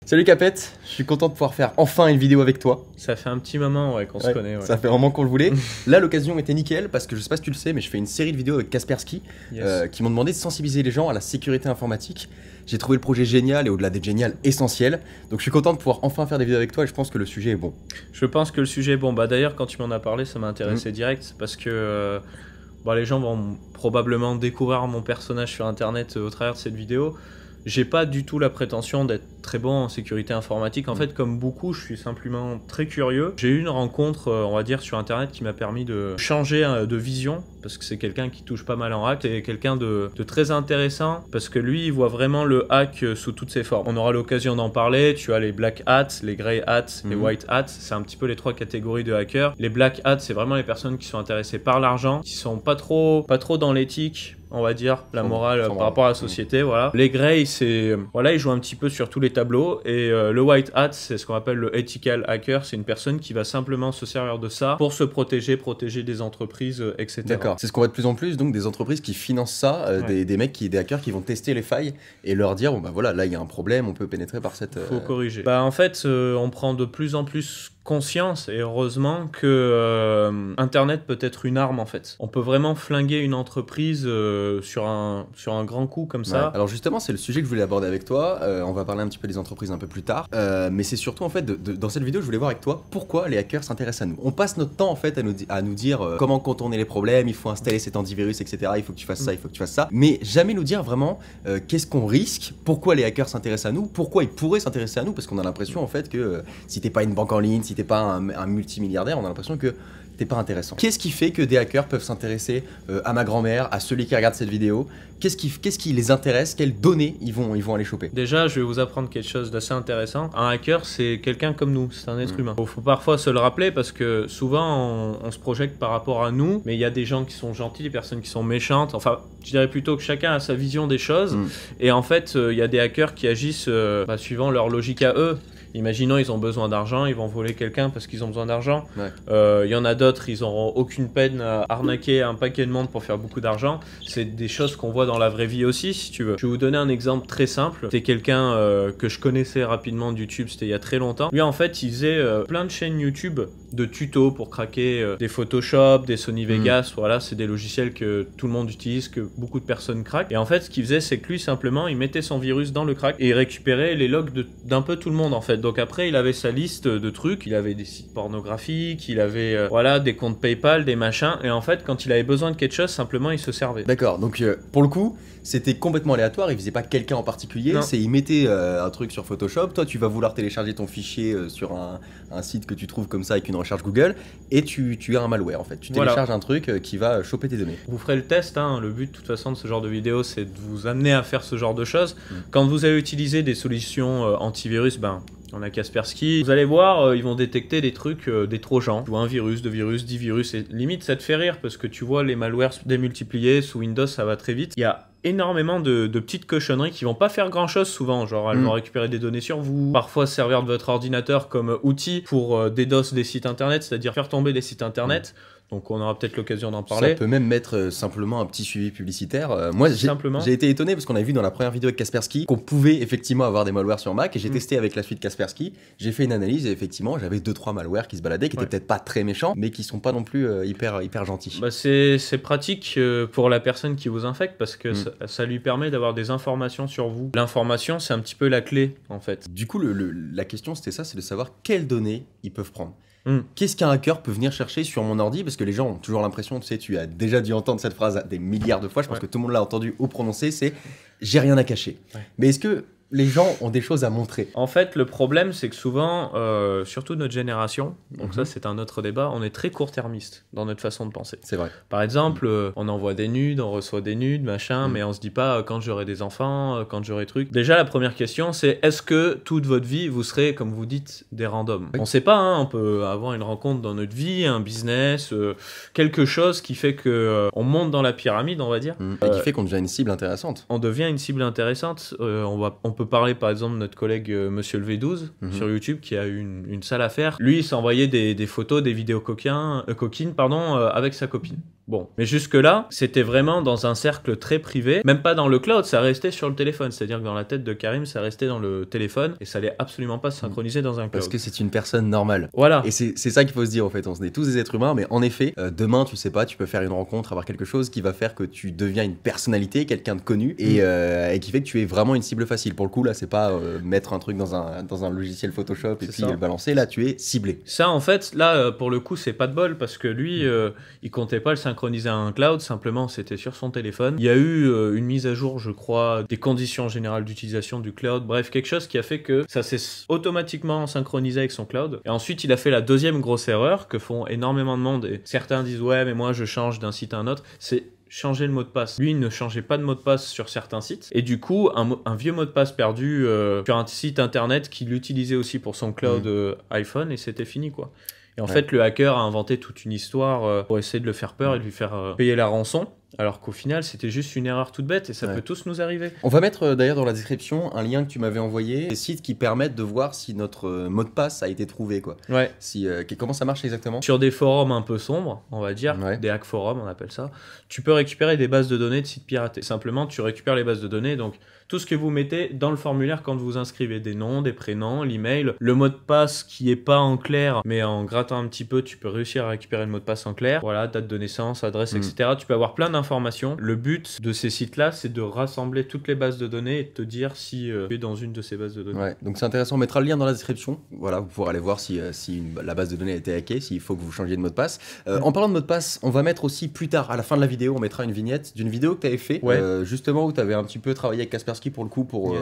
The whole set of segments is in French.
Salut Capette, je suis content de pouvoir faire enfin une vidéo avec toi. Ça fait un petit moment qu'on se connaît. Ça fait vraiment qu'on le voulait. Là l'occasion était nickel parce que je sais pas si tu le sais mais je fais une série de vidéos avec Kaspersky qui m'ont demandé de sensibiliser les gens à la sécurité informatique. J'ai trouvé le projet génial et au-delà d'être génial, essentiel. Donc je suis content de pouvoir enfin faire des vidéos avec toi et je pense que le sujet est bon. Je pense que le sujet est bon. Bah d'ailleurs quand tu m'en as parlé ça m'a intéressé direct parce que les gens vont probablement découvrir mon personnage sur internet au travers de cette vidéo. J'ai pas du tout la prétention d'être très bon en sécurité informatique. En fait, comme beaucoup, je suis simplement très curieux. J'ai eu une rencontre, on va dire, sur Internet qui m'a permis de changer de vision, parce que c'est quelqu'un qui touche pas mal en hack. C'est quelqu'un de très intéressant, parce que lui, il voit vraiment le hack sous toutes ses formes. On aura l'occasion d'en parler. Tu as les black hats, les grey hats, les white hats. C'est un petit peu les trois catégories de hackers. Les black hats, c'est vraiment les personnes qui sont intéressées par l'argent, qui sont pas trop dans l'éthique, on va dire, la morale par rapport à la société, voilà. Les Grey, c'est, voilà, ils jouent un petit peu sur tous les tableaux, et le White Hat, c'est ce qu'on appelle le ethical hacker, c'est une personne qui va simplement se servir de ça pour se protéger des entreprises, etc. D'accord, c'est ce qu'on voit de plus en plus, donc des entreprises qui financent ça, des mecs, des hackers qui vont tester les failles et leur dire, bon bah voilà, là il y a un problème, on peut pénétrer par cette... Faut corriger. Bah en fait, on prend de plus en plus conscience, et heureusement, que Internet peut être une arme en fait. On peut vraiment flinguer une entreprise sur un grand coup comme ça. Alors justement, c'est le sujet que je voulais aborder avec toi. On va parler un petit peu des entreprises un peu plus tard. Mais c'est surtout en fait, dans cette vidéo, je voulais voir avec toi pourquoi les hackers s'intéressent à nous. On passe notre temps en fait à nous dire comment contourner les problèmes, il faut installer cet antivirus, etc. Il faut que tu fasses ça, il faut que tu fasses ça. Mais jamais nous dire vraiment qu'est-ce qu'on risque, pourquoi les hackers s'intéressent à nous, pourquoi ils pourraient s'intéresser à nous, parce qu'on a l'impression en fait que si t'es pas une banque en ligne, si t'es pas un multimilliardaire, on a l'impression que t'es pas intéressant. Qu'est-ce qui fait que des hackers peuvent s'intéresser à ma grand-mère, à celui qui regarde cette vidéo? Qu'est-ce qui les intéresse? Quelles données ils vont aller choper? Déjà, je vais vous apprendre quelque chose d'assez intéressant. Un hacker, c'est quelqu'un comme nous, c'est un être humain. Faut parfois se le rappeler parce que souvent, on se projette par rapport à nous, mais il y a des gens qui sont gentils, des personnes qui sont méchantes. Enfin, je dirais plutôt que chacun a sa vision des choses. Et en fait, il y a des hackers qui agissent suivant leur logique à eux. Imaginons, ils ont besoin d'argent, ils vont voler quelqu'un parce qu'ils ont besoin d'argent. Il y en a d'autres, ils n'auront aucune peine à arnaquer un paquet de monde pour faire beaucoup d'argent. C'est des choses qu'on voit dans la vraie vie aussi, si tu veux. Je vais vous donner un exemple très simple. C'est quelqu'un que je connaissais rapidement de YouTube, c'était il y a très longtemps. Lui, en fait, il faisait plein de chaînes YouTube de tutos pour craquer des Photoshop, des Sony Vegas. Voilà, c'est des logiciels que tout le monde utilise, que beaucoup de personnes craquent. Et en fait, ce qu'il faisait, c'est que lui, simplement, il mettait son virus dans le crack et il récupérait les logs d'un peu tout le monde, en fait. Donc après, il avait sa liste de trucs, il avait des sites pornographiques, il avait des comptes PayPal, des machins, et en fait, quand il avait besoin de quelque chose, simplement, il se servait. D'accord, donc pour le coup, c'était complètement aléatoire, il faisait pas quelqu'un en particulier, il mettait un truc sur Photoshop, toi tu vas vouloir télécharger ton fichier sur un site que tu trouves comme ça avec une recherche Google, et tu as un malware en fait, tu télécharges un truc qui va choper tes données. Vous ferez le test, hein. Le but de toute façon de ce genre de vidéo, c'est de vous amener à faire ce genre de choses. Quand vous allez utiliser des solutions antivirus, on a Kaspersky, vous allez voir, ils vont détecter des trucs, des trojans. Tu vois un virus, 2 virus, 10 virus, et limite ça te fait rire parce que tu vois les malwares démultipliés, sous Windows ça va très vite. Il y a énormément de petites cochonneries qui vont pas faire grand chose souvent, genre elles vont récupérer des données sur vous, parfois servir de votre ordinateur comme outil pour DDoS des sites internet, c'est-à-dire faire tomber des sites internet. Donc on aura peut-être l'occasion d'en parler. Ça peut même mettre simplement un petit suivi publicitaire. Moi j'ai été étonné parce qu'on a vu dans la première vidéo avec Kaspersky qu'on pouvait effectivement avoir des malwares sur Mac, et j'ai testé avec la suite Kaspersky, j'ai fait une analyse et effectivement j'avais 2-3 malwares qui se baladaient, qui étaient peut-être pas très méchants mais qui sont pas non plus hyper gentils. C'est pratique pour la personne qui vous infecte parce que ça lui permet d'avoir des informations sur vous. L'information, c'est un petit peu la clé en fait. Du coup la question c'était ça, c'est de savoir quelles données ils peuvent prendre. Qu'est-ce qu'un hacker peut venir chercher sur mon ordi? Parce que les gens ont toujours l'impression, tu sais, tu as déjà dû entendre cette phrase des milliards de fois, je pense que tout le monde l'a entendu ou prononcé, c'est « j'ai rien à cacher ». Mais est-ce que les gens ont des choses à montrer? En fait, le problème, c'est que souvent, surtout notre génération, donc ça c'est un autre débat, on est très court-termiste dans notre façon de penser. C'est vrai. Par exemple, on envoie des nudes, on reçoit des nudes, machin, mais on se dit pas quand j'aurai des enfants, quand j'aurai trucs. Déjà, la première question, c'est est-ce que toute votre vie, vous serez, comme vous dites, des randoms? On sait pas, hein, on peut avoir une rencontre dans notre vie, un business, quelque chose qui fait que on monte dans la pyramide, on va dire. Et qui fait qu'on devient une cible intéressante. On devient une cible intéressante, on peut peut parler par exemple de notre collègue Monsieur le V12 sur YouTube qui a eu une sale affaire. Lui, il s'envoyait des photos, des vidéos coquines, avec sa copine. Bon, mais jusque-là, c'était vraiment dans un cercle très privé, même pas dans le cloud, ça restait sur le téléphone. C'est-à-dire que dans la tête de Karim, ça restait dans le téléphone et ça allait absolument pas se synchroniser dans un cloud. Parce que c'est une personne normale. Voilà. Et c'est ça qu'il faut se dire en fait. On est tous des êtres humains, mais en effet, demain, tu sais pas, tu peux faire une rencontre, avoir quelque chose qui va faire que tu deviens une personnalité, quelqu'un de connu et qui fait que tu es vraiment une cible facile. Pour le coup, là, c'est pas mettre un truc dans un logiciel Photoshop et puis le balancer. Là, tu es ciblé. Ça, en fait, là, pour le coup, c'est pas de bol parce que lui, il comptait pas le synchroniser à un cloud, simplement c'était sur son téléphone. Il y a eu une mise à jour, je crois, des conditions générales d'utilisation du cloud, bref, quelque chose qui a fait que ça s'est automatiquement synchronisé avec son cloud. Et ensuite, il a fait la deuxième grosse erreur que font énormément de monde et certains disent ouais, mais moi je change d'un site à un autre. C'est changer le mot de passe. Lui, il ne changeait pas de mot de passe sur certains sites. Et du coup, un vieux mot de passe perdu sur un site internet qu'il utilisait aussi pour son cloud iPhone et c'était fini quoi. Et en fait, le hacker a inventé toute une histoire pour essayer de le faire peur et de lui faire payer la rançon. Alors qu'au final, c'était juste une erreur toute bête et ça peut tous nous arriver. On va mettre d'ailleurs dans la description un lien que tu m'avais envoyé, des sites qui permettent de voir si notre mot de passe a été trouvé, quoi. Ouais. Comment ça marche exactement? Sur des forums un peu sombres, on va dire, des hack forums, on appelle ça, tu peux récupérer des bases de données de sites piratés. Simplement, tu récupères les bases de données, donc tout ce que vous mettez dans le formulaire quand vous inscrivez, des noms, des prénoms, l'email, le mot de passe qui est pas en clair, mais en grattant un petit peu, tu peux réussir à récupérer le mot de passe en clair. Voilà, date de naissance, adresse, etc. Tu peux avoir plein d'informations. Le but de ces sites-là, c'est de rassembler toutes les bases de données et de te dire si tu es dans une de ces bases de données. Ouais, donc c'est intéressant, on mettra le lien dans la description. Voilà, vous pourrez aller voir si la base de données a été hackée, s'il faut que vous changiez de mot de passe. En parlant de mot de passe, on va mettre aussi plus tard, à la fin de la vidéo, on mettra une vignette d'une vidéo que tu avais fait, justement où tu avais un petit peu travaillé avec Kaspersky pour le coup, pour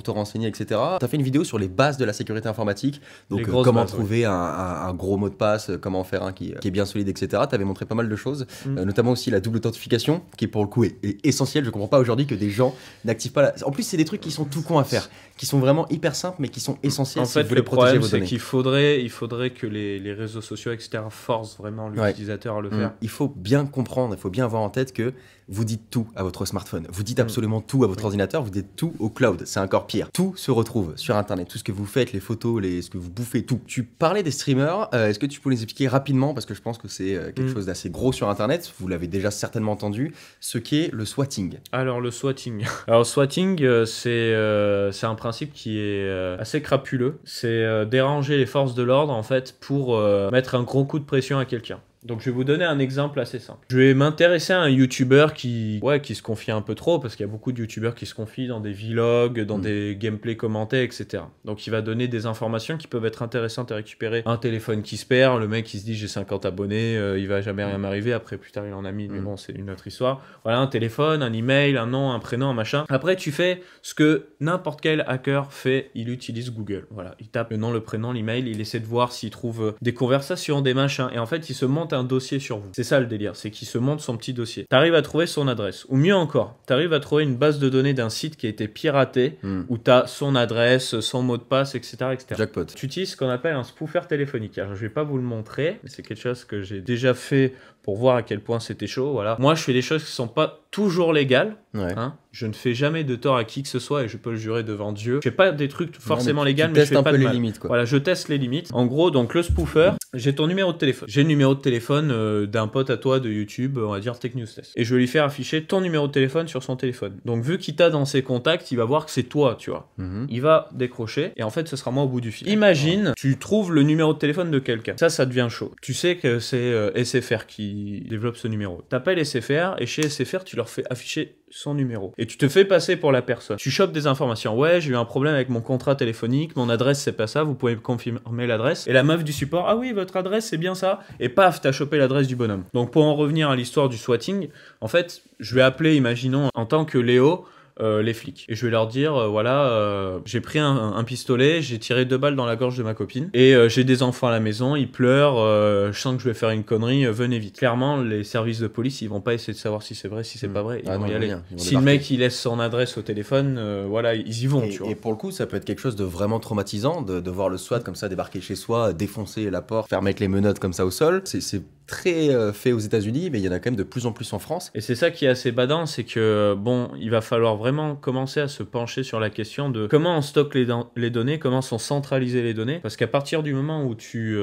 te renseigner, etc. Tu as fait une vidéo sur les bases de la sécurité informatique, donc comment trouver un gros mot de passe, comment faire un qui est bien solide, etc. Tu avais montré pas mal de choses, notamment aussi la double authentification, qui pour le coup est essentielle. Je comprends pas aujourd'hui que des gens n'activent pas En plus, c'est des trucs qui sont tout cons à faire, qui sont vraiment hyper simples, mais qui sont essentiels en si fait, vous voulez le protéger problème, vos données. c'est qu'il faudrait que les réseaux sociaux, etc. forcent vraiment l'utilisateur à le faire. Il faut bien comprendre, il faut bien avoir en tête que vous dites tout à votre smartphone, vous dites absolument tout à votre ordinateur, vous dites tout au cloud, c'est encore pire. Tout se retrouve sur internet, tout ce que vous faites, les photos, ce que vous bouffez, tout. Tu parlais des streamers, est-ce que tu peux les expliquer rapidement, parce que je pense que c'est quelque chose d'assez gros sur internet, vous l'avez déjà certainement entendu, ce qu'est le swatting. Alors le swatting. Alors swatting, c'est un principe qui est assez crapuleux, c'est déranger les forces de l'ordre en fait pour mettre un gros coup de pression à quelqu'un. Donc je vais vous donner un exemple assez simple. Je vais m'intéresser à un YouTuber qui se confie un peu trop, parce qu'il y a beaucoup de YouTubers qui se confient dans des vlogs, dans des gameplays commentés, etc. Donc il va donner des informations qui peuvent être intéressantes à récupérer. Un téléphone qui se perd, le mec qui se dit j'ai 50 abonnés, il va jamais rien m'arriver, après plus tard il en a mis, mais bon c'est une autre histoire. Voilà, un téléphone, un email, un nom, un prénom, un machin. Après tu fais ce que n'importe quel hacker fait, il utilise Google. Voilà, il tape le nom, le prénom, l'email, il essaie de voir s'il trouve des conversations, des machins, et en fait il se monte un dossier sur vous. C'est ça le délire, c'est qu'il se monte son petit dossier. T'arrives à trouver son adresse, ou mieux encore, t'arrives à trouver une base de données d'un site qui a été piraté, où t'as son adresse, son mot de passe, etc., etc. Jackpot. Tu utilises ce qu'on appelle un spoofer téléphonique. Alors je vais pas vous le montrer, mais c'est quelque chose que j'ai déjà fait pour voir à quel point c'était chaud. Voilà. Moi, je fais des choses qui sont pas toujours légales. Hein. Je ne fais jamais de tort à qui que ce soit et je peux le jurer devant Dieu. Je fais pas des trucs forcément légaux, mais je fais pas de mal. Limites, quoi. Voilà, je teste les limites. En gros, donc le spoofer, j'ai ton numéro de téléphone. J'ai le numéro de téléphone d'un pote à toi de YouTube, on va dire Tech News Test. Et je vais lui faire afficher ton numéro de téléphone sur son téléphone. Donc vu qu'il t'a dans ses contacts, il va voir que c'est toi, tu vois. Il va décrocher et en fait, ce sera moi au bout du fil. Imagine, tu trouves le numéro de téléphone de quelqu'un. Ça devient chaud. Tu sais que c'est SFR qui développe ce numéro. T'appelles SFR et chez SFR, tu leur fais afficher son numéro. Et tu te fais passer pour la personne. Tu chopes des informations. Ouais, j'ai eu un problème avec mon contrat téléphonique, mon adresse c'est pas ça, vous pouvez me confirmer l'adresse. Et la meuf du support, ah oui, votre adresse c'est bien ça. Et paf, t'as chopé l'adresse du bonhomme. Donc pour en revenir à l'histoire du swatting, en fait, je vais appeler, imaginons, en tant que Léo, les flics. Et je vais leur dire, voilà, j'ai pris un pistolet, j'ai tiré 2 balles dans la gorge de ma copine, et j'ai des enfants à la maison, ils pleurent, je sens que je vais faire une connerie, venez vite. Clairement, les services de police, ils vont pas essayer de savoir si c'est vrai, si c'est pas vrai, ils vont y aller. Si le mec, il laisse son adresse au téléphone, voilà, ils y vont, tu vois. Et pour le coup, ça peut être quelque chose de vraiment traumatisant, de voir le SWAT comme ça débarquer chez soi, défoncer la porte, faire mettre les menottes comme ça au sol. C'est très fait aux États-Unis, mais il y en a quand même de plus en plus en France. Et c'est ça qui est assez badant, c'est que bon, il va falloir vraiment commencer à se pencher sur la question de comment on stocke les données, comment sont centralisées les données, parce qu'à partir du moment où tu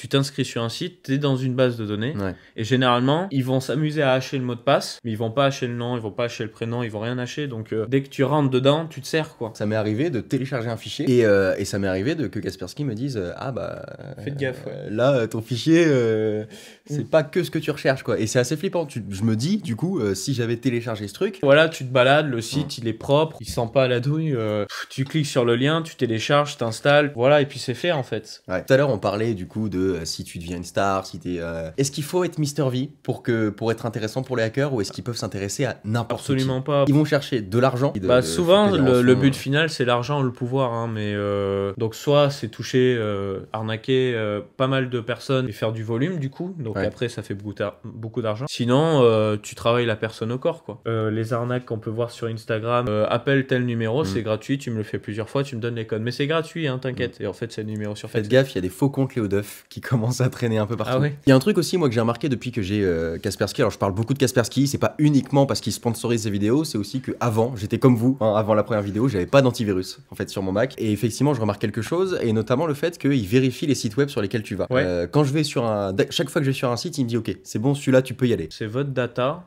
t'inscris sur un site, tu es dans une base de données, et généralement, ils vont s'amuser à hacher le mot de passe, mais ils vont pas hacher le nom, ils vont pas hacher le prénom, ils vont rien hacher, donc dès que tu rentres dedans, tu te sers, quoi. Ça m'est arrivé de télécharger un fichier, et ça m'est arrivé que Kaspersky me dise faites gaffe, là, ton fichier, c'est pas que ce que tu recherches, quoi. Et c'est assez flippant. Je me dis, du coup, si j'avais téléchargé ce truc... Voilà, tu te balades, le site, il est propre, il sent pas la douille, tu cliques sur le lien, tu télécharges, t'installes, voilà, et puis c'est fait, en fait. Ouais. Tout à l'heure, on parlait, du coup, de si tu deviens une star, si t'es... Est-ce qu'il faut être Mr V pour être intéressant pour les hackers, ou est-ce qu'ils peuvent s'intéresser à n'importe qui? Absolument pas. Ils vont chercher de l'argent. Souvent, le but final, c'est l'argent ou le pouvoir, hein, mais donc soit c'est toucher, arnaquer pas mal de personnes et faire du volume, du coup, donc après, ça fait beaucoup d'argent. Sinon, tu travailles la personne au corps, quoi. Les arnaques qu'on peut voir sur Instagram, appelle tel numéro, c'est gratuit, tu me le fais plusieurs fois, tu me donnes les codes. Mais c'est gratuit, hein, t'inquiète. Et en fait, c'est le numéro sur Facebook. Faites gaffe, il y a des faux comptes Léo Duff qui commencent à traîner un peu partout. Ah ouais. Il y a un truc aussi, moi, que j'ai remarqué depuis que j'ai Kaspersky. Alors, je parle beaucoup de Kaspersky, c'est pas uniquement parce qu'il sponsorise ses vidéos, c'est aussi que avant, j'étais comme vous, hein, avant la première vidéo, j'avais pas d'antivirus, en fait, sur mon Mac. Et effectivement, je remarque quelque chose, et notamment le fait qu'il vérifie les sites web sur lesquels tu vas. Quand je vais sur chaque fois que je vais sur un site, il me dit, ok, c'est bon, celui-là, tu peux y aller. C'est votre data.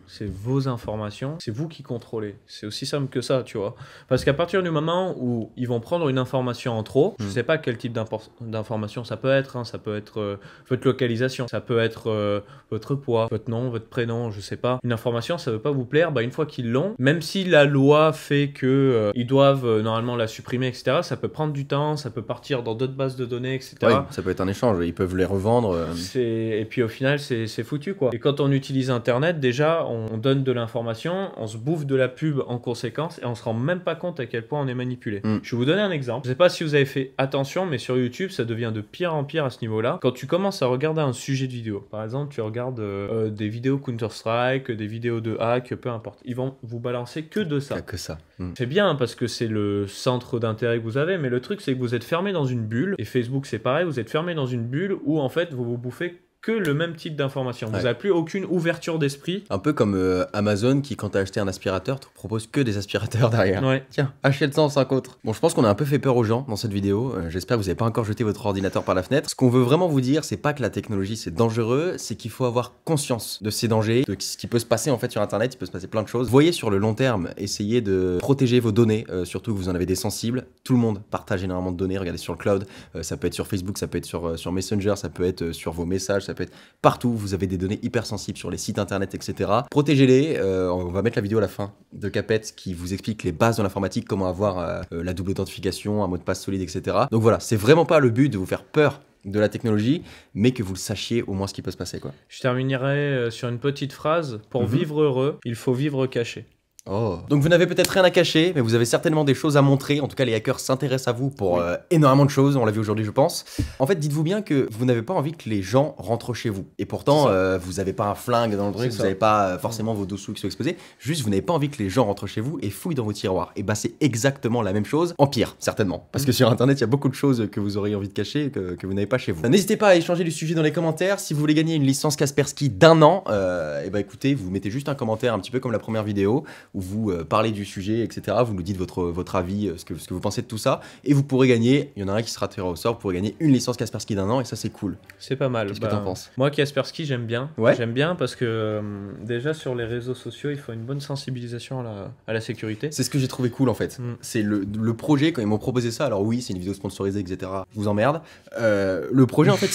C'est vos informations, c'est vous qui contrôlez. C'est aussi simple que ça, tu vois. Parce qu'à partir du moment où ils vont prendre une information en trop, je sais pas quel type d'information ça peut être, hein, ça peut être votre localisation, ça peut être votre poids, votre nom, votre prénom, je sais pas. Une information, ça veut pas vous plaire, une fois qu'ils l'ont, même si la loi fait que ils doivent normalement la supprimer, etc., ça peut prendre du temps, ça peut partir dans d'autres bases de données, etc. Oui, ça peut être un échange, ils peuvent les revendre. Et puis au final, c'est foutu, quoi. Et quand on utilise Internet, déjà, on donne de l'information, on se bouffe de la pub en conséquence et on se rend même pas compte à quel point on est manipulé. Je vais vous donner un exemple. Je sais pas si vous avez fait attention, mais sur YouTube, ça devient de pire en pire à ce niveau-là. Quand tu commences à regarder un sujet de vidéo, par exemple, tu regardes des vidéos Counter-Strike, des vidéos de hack, peu importe. Ils vont vous balancer que de ça. Que ça. C'est bien parce que c'est le centre d'intérêt que vous avez, mais le truc, c'est que vous êtes fermé dans une bulle. Et Facebook, c'est pareil, vous êtes fermé dans une bulle où en fait, vous vous bouffez que le même type d'information. Vous n'avez plus aucune ouverture d'esprit. Un peu comme Amazon qui, quand tu as acheté un aspirateur, te propose que des aspirateurs derrière. Tiens, achète-en 5 autres. Bon, je pense qu'on a un peu fait peur aux gens dans cette vidéo. J'espère que vous n'avez pas encore jeté votre ordinateur par la fenêtre. Ce qu'on veut vraiment vous dire, c'est pas que la technologie c'est dangereux, c'est qu'il faut avoir conscience de ces dangers, de ce qui peut se passer en fait sur Internet. Il peut se passer plein de choses. Voyez sur le long terme, essayez de protéger vos données, surtout que vous en avez des sensibles. Tout le monde partage énormément de données. Regardez sur le cloud, ça peut être sur Facebook, ça peut être sur Messenger, ça peut être sur vos messages, ça peut être partout. Vous avez des données hyper sensibles sur les sites internet, etc. Protégez-les. On va mettre la vidéo à la fin de Capet qui vous explique les bases de l'informatique, comment avoir la double authentification, un mot de passe solide, etc. Donc voilà, c'est vraiment pas le but de vous faire peur de la technologie, mais que vous le sachiez au moins ce qui peut se passer, quoi. Je terminerai sur une petite phrase. Pour vivre heureux, il faut vivre caché. Oh. Donc vous n'avez peut-être rien à cacher, mais vous avez certainement des choses à montrer. En tout cas, les hackers s'intéressent à vous pour énormément de choses. On l'a vu aujourd'hui, je pense. En fait, dites-vous bien que vous n'avez pas envie que les gens rentrent chez vous. Et pourtant, vous n'avez pas un flingue dans le truc, vous n'avez pas forcément vos dessous qui sont exposés. Juste, vous n'avez pas envie que les gens rentrent chez vous et fouillent dans vos tiroirs. Et bah, c'est exactement la même chose, en pire, certainement. Parce que sur Internet, il y a beaucoup de choses que vous auriez envie de cacher que vous n'avez pas chez vous. N'hésitez pas à échanger du sujet dans les commentaires. Si vous voulez gagner une licence Kaspersky d'1 an, et bah écoutez, vous mettez juste un commentaire un petit peu comme la première vidéo où vous parlez du sujet, etc. Vous nous dites votre avis, ce que vous pensez de tout ça, et vous pourrez gagner, il y en a un qui sera tiré au sort, vous pourrez gagner une licence Kaspersky d'1 an, et ça c'est cool. C'est pas mal. Qu'est-ce que t'en penses? Moi, Kaspersky, j'aime bien. J'aime bien parce que déjà sur les réseaux sociaux, il faut une bonne sensibilisation à la sécurité. C'est ce que j'ai trouvé cool en fait. C'est le projet, quand ils m'ont proposé ça, alors oui, c'est une vidéo sponsorisée, etc. Je vous emmerde. Le projet en fait,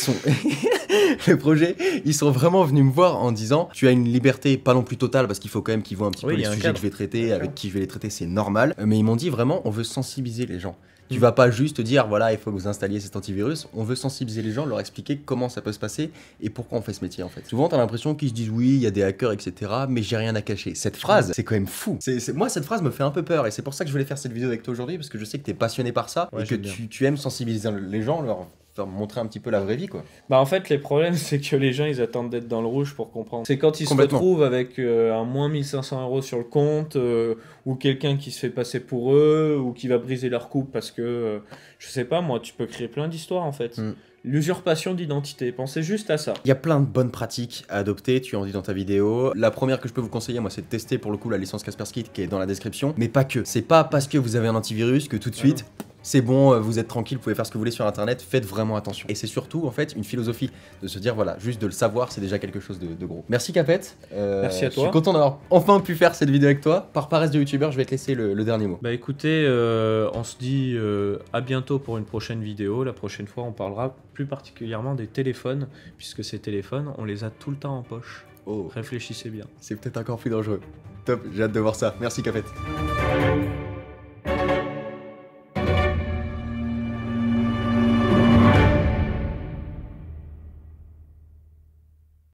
le projet, ils sont vraiment venus me voir en disant tu as une liberté pas non plus totale parce qu'il faut quand même qu'ils voient un petit peu les sujets que je vais traiter, avec qui je vais les traiter, c'est normal. Mais ils m'ont dit vraiment on veut sensibiliser les gens. Tu vas pas juste dire voilà il faut que vous installiez cet antivirus, on veut sensibiliser les gens, leur expliquer comment ça peut se passer et pourquoi on fait ce métier en fait. Souvent t'as l'impression qu'ils se disent oui il y a des hackers etc mais j'ai rien à cacher. Cette phrase c'est quand même fou. Moi cette phrase me fait un peu peur et c'est pour ça que je voulais faire cette vidéo avec toi aujourd'hui parce que je sais que t'es passionné par ça et que tu aimes sensibiliser les gens, leur faire montrer un petit peu la vraie vie, quoi. Bah en fait les problèmes c'est que les gens ils attendent d'être dans le rouge pour comprendre. C'est quand ils se Complètement. retrouvent avec un moins 1 500 € sur le compte ou quelqu'un qui se fait passer pour eux ou qui va briser leur couple parce que je sais pas moi, tu peux créer plein d'histoires en fait. L'usurpation d'identité, pensez juste à ça. Il y a plein de bonnes pratiques à adopter, tu en dis dans ta vidéo. La première que je peux vous conseiller, moi, c'est de tester pour le coup la licence Kaspersky qui est dans la description. Mais pas que. C'est pas parce que vous avez un antivirus que tout de suite, c'est bon, vous êtes tranquille, vous pouvez faire ce que vous voulez sur internet, faites vraiment attention. Et c'est surtout en fait une philosophie de se dire voilà, juste de le savoir, c'est déjà quelque chose de gros. Merci Capet. Merci à toi. Je suis content d'avoir enfin pu faire cette vidéo avec toi. Par paresse de youtubeur, je vais te laisser le dernier mot. Bah écoutez, on se dit à bientôt pour une prochaine vidéo. La prochaine fois, on parlera plus particulièrement des téléphones, puisque ces téléphones, on les a tout le temps en poche. Oh, Réfléchissez bien. c'est peut-être encore plus dangereux. Top, j'ai hâte de voir ça. Merci Capet.